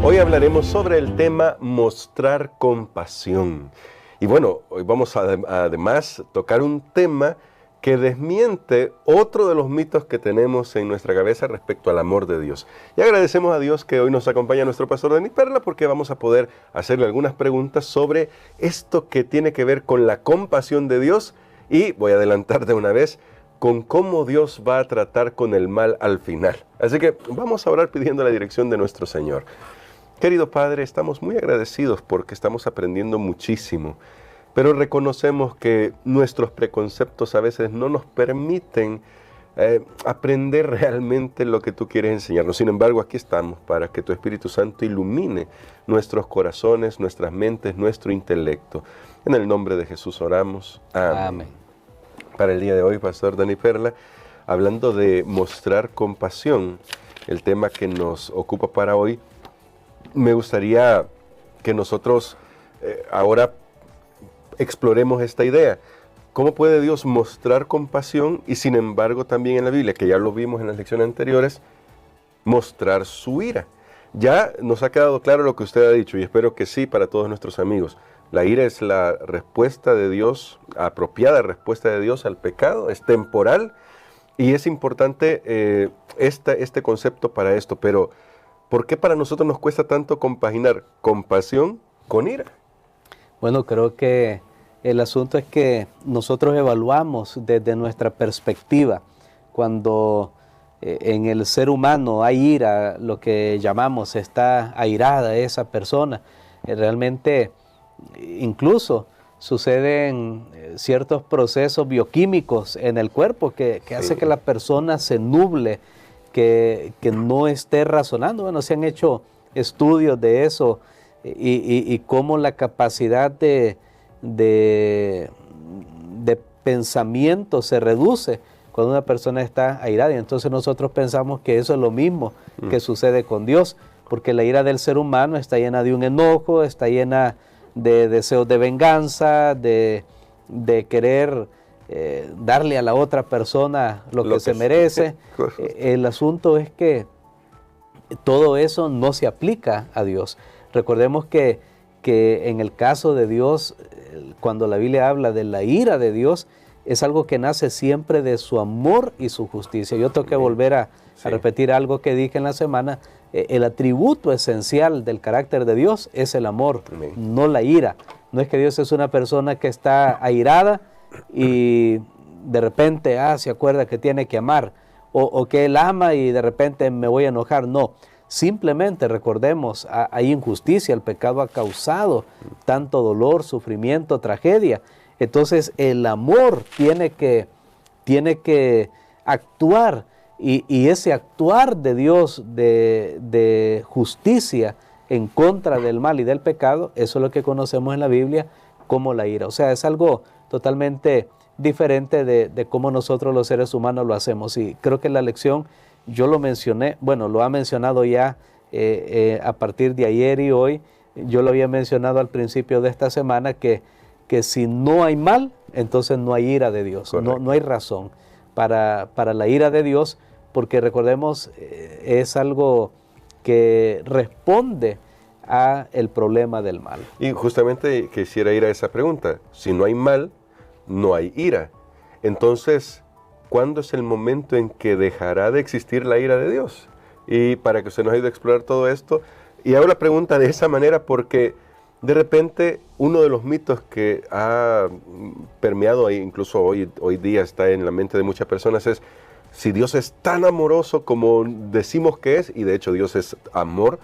Hoy hablaremos sobre el tema mostrar compasión. Y bueno, hoy vamos a además tocar un tema que desmiente otro de los mitos que tenemos en nuestra cabeza respecto al amor de Dios. Y agradecemos a Dios que hoy nos acompaña nuestro pastor Denis Perla, porque vamos a poder hacerle algunas preguntas sobre esto que tiene que ver con la compasión de Dios, y voy a adelantar de una vez con cómo Dios va a tratar con el mal al final. Así que vamos a orar pidiendo la dirección de nuestro Señor. Querido Padre, estamos muy agradecidos porque estamos aprendiendo muchísimo, pero reconocemos que nuestros preconceptos a veces no nos permiten aprender realmente lo que tú quieres enseñarnos. Sin embargo, aquí estamos para que tu Espíritu Santo ilumine nuestros corazones, nuestras mentes, nuestro intelecto. En el nombre de Jesús oramos. Amén. Amén. Para el día de hoy, Pastor Denis Perla, hablando de mostrar compasión, el tema que nos ocupa para hoy, me gustaría que nosotros ahora exploremos esta idea. ¿Cómo puede Dios mostrar compasión y sin embargo también en la Biblia, que ya lo vimos en las lecciones anteriores, mostrar su ira? Ya nos ha quedado claro lo que usted ha dicho y espero que sí para todos nuestros amigos. La ira es la respuesta de Dios, apropiada respuesta de Dios al pecado, es temporal y es importante este concepto para esto, pero ¿por qué para nosotros nos cuesta tanto compaginar compasión con ira? Bueno, creo que el asunto es que nosotros evaluamos desde nuestra perspectiva. Cuando en el ser humano hay ira, lo que llamamos está airada esa persona, realmente incluso suceden ciertos procesos bioquímicos en el cuerpo que hace que la persona se nuble, que no esté razonando. Bueno, se han hecho estudios de eso y cómo la capacidad de pensamiento se reduce cuando una persona está airada. Y entonces nosotros pensamos que eso es lo mismo que sucede con Dios, porque la ira del ser humano está llena de un enojo, está llena de deseos de venganza, de querer darle a la otra persona lo que se merece. El asunto es que todo eso no se aplica a Dios. Recordemos que en el caso de Dios, cuando la Biblia habla de la ira de Dios, es algo que nace siempre de su amor y su justicia. Yo tengo que volver a repetir algo que dije en la semana. El atributo esencial del carácter de Dios es el amor, no la ira. No es que Dios es una persona que está airada y de repente se acuerda que tiene que amar, o que Él ama y de repente me voy a enojar. No, simplemente recordemos, hay injusticia, el pecado ha causado tanto dolor, sufrimiento, tragedia. Entonces el amor tiene que actuar, y ese actuar de Dios de justicia en contra del mal y del pecado, eso es lo que conocemos en la Biblia como la ira. O sea, es algo totalmente diferente de cómo nosotros los seres humanos lo hacemos. Y creo que la lección, yo lo mencioné, bueno, lo ha mencionado ya a partir de ayer y hoy. Yo lo había mencionado al principio de esta semana, que si no hay mal, entonces no hay ira de Dios. No hay razón para la ira de Dios, porque recordemos, es algo que responde a el problema del mal. Y justamente quisiera ir a esa pregunta. Si no hay mal, no hay ira. Entonces, ¿cuándo es el momento en que dejará de existir la ira de Dios? Y para que usted nos ayude a explorar todo esto, y hago la pregunta de esa manera porque de repente uno de los mitos que ha permeado, incluso hoy día está en la mente de muchas personas, es: si Dios es tan amoroso como decimos que es, y de hecho Dios es amor,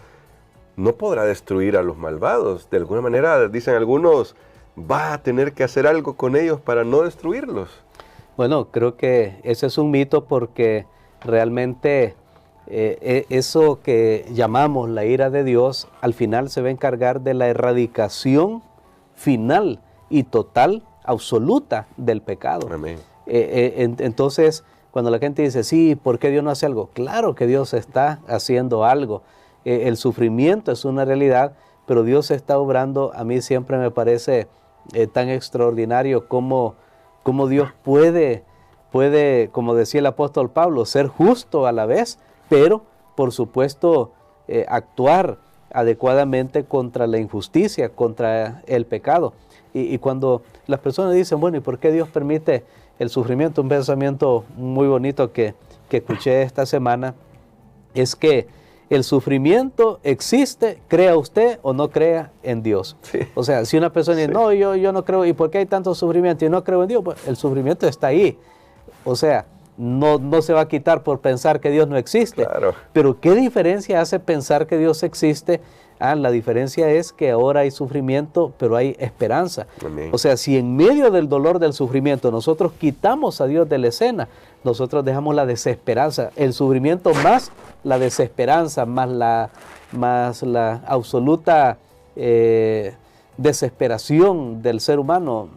no podrá destruir a los malvados. De alguna manera, dicen algunos, va a tener que hacer algo con ellos para no destruirlos. Bueno, creo que ese es un mito, porque realmente eso que llamamos la ira de Dios, al final se va a encargar de la erradicación final y total, absoluta del pecado. Amén. Entonces, cuando la gente dice, sí, ¿por qué Dios no hace algo? Claro que Dios está haciendo algo. El sufrimiento es una realidad, pero Dios está obrando. A mí siempre me parece tan extraordinario cómo Dios puede, como decía el apóstol Pablo, ser justo a la vez, pero por supuesto actuar adecuadamente contra la injusticia, contra el pecado. Y cuando las personas dicen, bueno, ¿y por qué Dios permite el sufrimiento? Un pensamiento muy bonito que escuché esta semana es que el sufrimiento existe, crea usted o no crea en Dios. Sí. O sea, si una persona dice, no, yo no creo, ¿y por qué hay tanto sufrimiento? Y no creo en Dios, pues el sufrimiento está ahí. O sea, no se va a quitar por pensar que Dios no existe. Claro. Pero ¿qué diferencia hace pensar que Dios existe? La diferencia es que ahora hay sufrimiento, pero hay esperanza. Amén. O sea, si en medio del dolor del sufrimiento nosotros quitamos a Dios de la escena, nosotros dejamos la desesperanza, el sufrimiento más la desesperanza, más la absoluta desesperación del ser humano,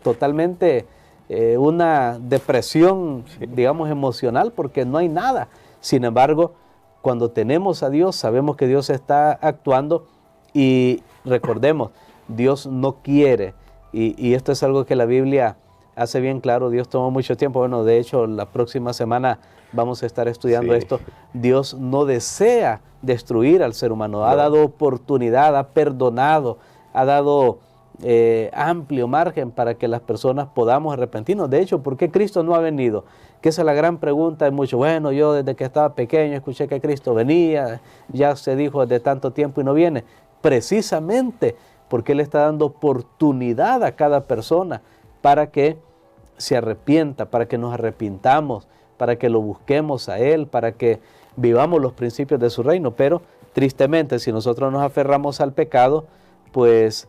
totalmente una depresión, digamos, emocional, porque no hay nada. Sin embargo, cuando tenemos a Dios, sabemos que Dios está actuando y recordemos, Dios no quiere, y esto es algo que la Biblia hace bien claro. Dios tomó mucho tiempo, bueno, de hecho la próxima semana vamos a estar estudiando esto. Dios no desea destruir al ser humano, ha dado oportunidad, ha perdonado, ha dado amplio margen para que las personas podamos arrepentirnos. De hecho, ¿por qué Cristo no ha venido? Que esa es la gran pregunta de muchos. Bueno, yo desde que estaba pequeño escuché que Cristo venía, ya se dijo desde tanto tiempo y no viene. Precisamente porque Él está dando oportunidad a cada persona para que se arrepienta, para que nos arrepintamos, para que lo busquemos a Él, para que vivamos los principios de su reino. Pero tristemente, si nosotros nos aferramos al pecado, pues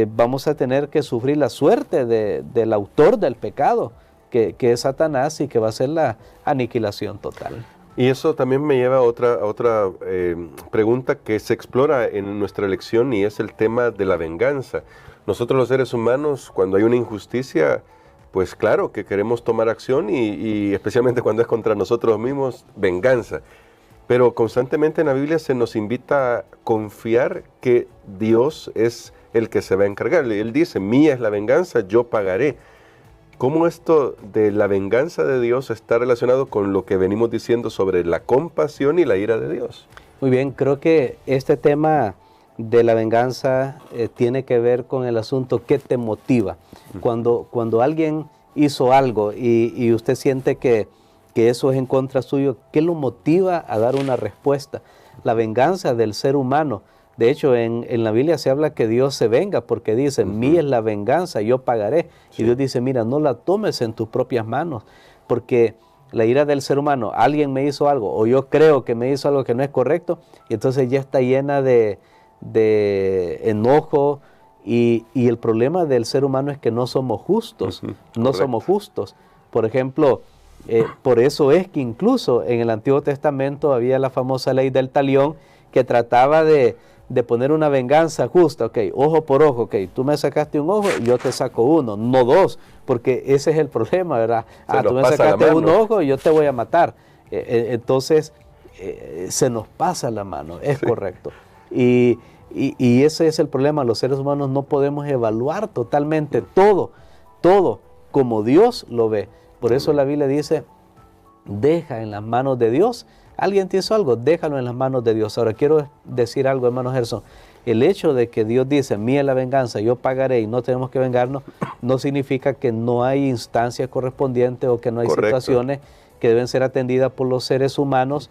vamos a tener que sufrir la suerte del autor del pecado, que es Satanás, y que va a ser la aniquilación total. Y eso también me lleva a otra pregunta que se explora en nuestra lección, y es el tema de la venganza. Nosotros los seres humanos, cuando hay una injusticia, pues claro que queremos tomar acción y especialmente cuando es contra nosotros mismos, venganza. Pero constantemente en la Biblia se nos invita a confiar que Dios es el que se va a encargar. Él dice, mía es la venganza, yo pagaré. ¿Cómo esto de la venganza de Dios está relacionado con lo que venimos diciendo sobre la compasión y la ira de Dios? Muy bien, creo que este tema de la venganza tiene que ver con el asunto ¿qué te motiva? Cuando alguien hizo algo y usted siente que eso es en contra suyo, ¿qué lo motiva a dar una respuesta? La venganza del ser humano. De hecho, en la Biblia se habla que Dios se venga, porque dice, mía es la venganza, yo pagaré. Sí. Y Dios dice, mira, no la tomes en tus propias manos, porque la ira del ser humano, alguien me hizo algo, o yo creo que me hizo algo que no es correcto, y entonces ya está llena de enojo, y el problema del ser humano es que no somos justos, no somos justos. Por ejemplo, por eso es que incluso en el Antiguo Testamento había la famosa ley del talión, que trataba de poner una venganza justa, ok, ojo por ojo, ok, tú me sacaste un ojo y yo te saco uno, no dos, porque ese es el problema, ¿verdad? Tú me sacaste un ojo y yo te voy a matar. Entonces, se nos pasa la mano, es correcto. Y ese es el problema, los seres humanos no podemos evaluar totalmente todo como Dios lo ve. Por eso la Biblia dice, deja en las manos de Dios. Alguien te hizo algo, déjalo en las manos de Dios. Ahora quiero decir algo, hermano Gerson. El hecho de que Dios dice, mía es la venganza, yo pagaré y no tenemos que vengarnos, no significa que no hay instancias correspondientes o que no hay situaciones que deben ser atendidas por los seres humanos,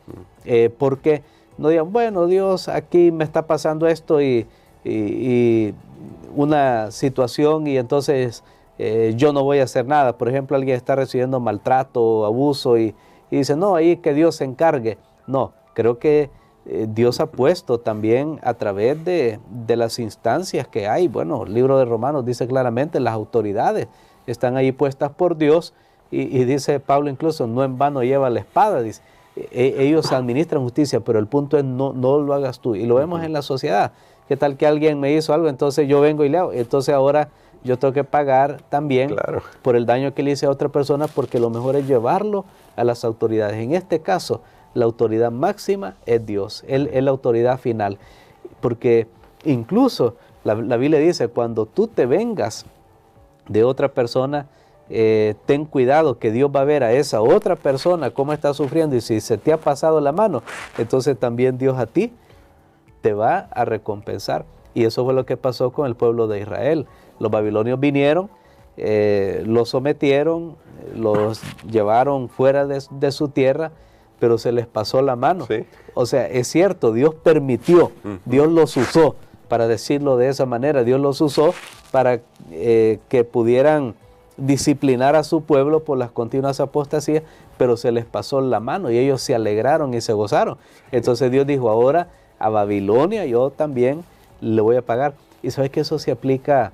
porque no digan, bueno, Dios, aquí me está pasando esto y una situación y entonces yo no voy a hacer nada. Por ejemplo, alguien está recibiendo maltrato o abuso y dice, no, ahí que Dios se encargue. No, creo que Dios ha puesto también a través de las instancias que hay. Bueno, el libro de Romanos dice claramente, las autoridades están ahí puestas por Dios y dice Pablo incluso, no en vano lleva la espada, dice. Ellos administran justicia, pero el punto es no lo hagas tú. Y lo vemos en la sociedad. ¿Qué tal que alguien me hizo algo? Entonces yo vengo y le hago. Entonces ahora yo tengo que pagar también por el daño que le hice a otra persona, porque lo mejor es llevarlo a las autoridades. En este caso, la autoridad máxima es Dios. Él es la autoridad final. Porque incluso la Biblia dice, cuando tú te vengas de otra persona, ten cuidado que Dios va a ver a esa otra persona cómo está sufriendo, y si se te ha pasado la mano, entonces también Dios a ti te va a recompensar. Y eso fue lo que pasó con el pueblo de Israel. Los babilonios vinieron, los sometieron, los llevaron fuera de su tierra, pero se les pasó la mano. Sí. O sea, es cierto, Dios permitió, Dios los usó, para decirlo de esa manera, Dios los usó para que pudieran disciplinar a su pueblo por las continuas apostasías, pero se les pasó la mano y ellos se alegraron y se gozaron. Entonces Dios dijo, ahora a Babilonia yo también le voy a pagar. Y sabes que eso se aplica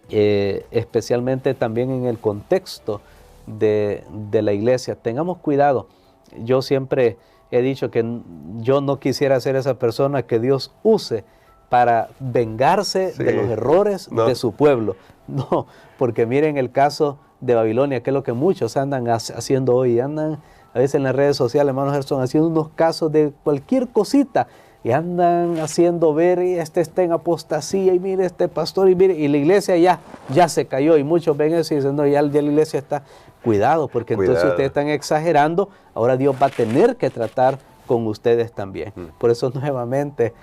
especialmente también en el contexto de la iglesia. Tengamos cuidado. Yo siempre he dicho que yo no quisiera ser esa persona que Dios use para vengarse de los errores de su pueblo. No, porque miren el caso de Babilonia, que es lo que muchos andan haciendo hoy. Andan a veces en las redes sociales, hermanos Gerson, haciendo unos casos de cualquier cosita y andan haciendo ver, y este está en apostasía, y mire este pastor, y mire, y la iglesia ya se cayó, y muchos ven eso y dicen, no, ya la iglesia está. Cuidado, porque entonces ustedes están exagerando, ahora Dios va a tener que tratar con ustedes también. Por eso nuevamente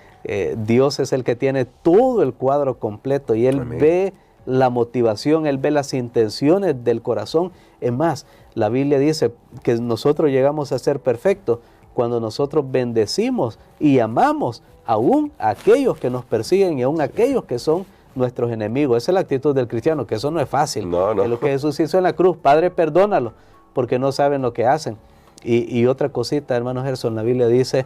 Dios es el que tiene todo el cuadro completo y Él ve la motivación, Él ve las intenciones del corazón. Es más, la Biblia dice que nosotros llegamos a ser perfectos cuando nosotros bendecimos y amamos aún a aquellos que nos persiguen y aún a aquellos que son nuestros enemigos. Esa es la actitud del cristiano, que eso no es fácil. No. Es lo que Jesús hizo en la cruz. Padre, perdónalo, porque no saben lo que hacen. Y otra cosita, hermano Gerson, la Biblia dice,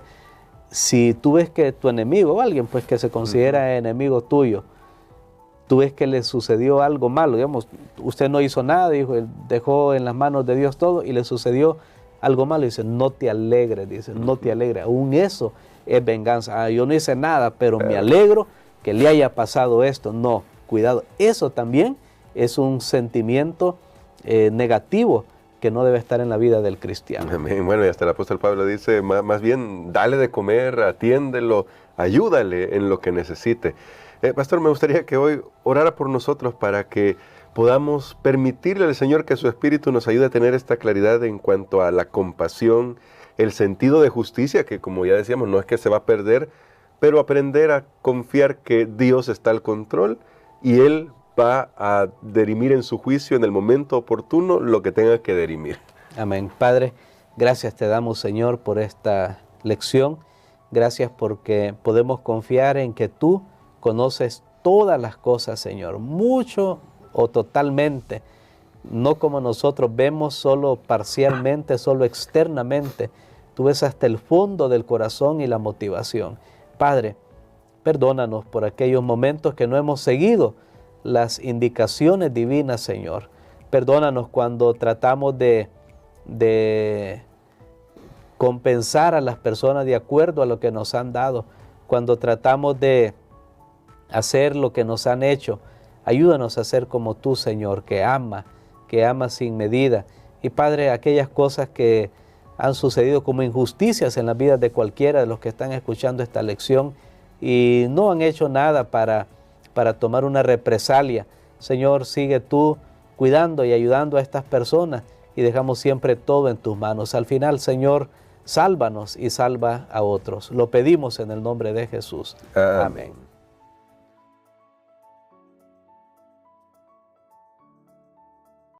si tú ves que tu enemigo, o alguien pues que se considera enemigo tuyo, tú ves que le sucedió algo malo, digamos, usted no hizo nada, dijo, él dejó en las manos de Dios todo y le sucedió algo malo, dice, no te alegres, dice, no te alegres, aún eso es venganza. Yo no hice nada, pero me alegro que le haya pasado esto. No, cuidado, eso también es un sentimiento negativo que no debe estar en la vida del cristiano. Amén. Bueno, y hasta el apóstol Pablo dice, más bien, dale de comer, atiéndelo, ayúdale en lo que necesite. Pastor, me gustaría que hoy orara por nosotros para que podamos permitirle al Señor que su Espíritu nos ayude a tener esta claridad en cuanto a la compasión, el sentido de justicia, que como ya decíamos, no es que se va a perder, pero aprender a confiar que Dios está al control y Él va a dirimir en su juicio en el momento oportuno lo que tenga que dirimir. Amén. Padre, gracias te damos, Señor, por esta lección. Gracias porque podemos confiar en que tú conoces todas las cosas, Señor, mucho o totalmente, no como nosotros vemos solo parcialmente, solo externamente. Tú ves hasta el fondo del corazón y la motivación. Padre, perdónanos por aquellos momentos que no hemos seguido las indicaciones divinas, Señor. Perdónanos cuando tratamos de compensar a las personas de acuerdo a lo que nos han dado, cuando tratamos de hacer lo que nos han hecho. Ayúdanos a ser como tú, Señor, que ama sin medida. Y Padre, aquellas cosas que han sucedido como injusticias en las vidas de cualquiera de los que están escuchando esta lección y no han hecho nada para tomar una represalia. Señor, sigue tú cuidando y ayudando a estas personas y dejamos siempre todo en tus manos. Al final, Señor, sálvanos y salva a otros. Lo pedimos en el nombre de Jesús. Amén.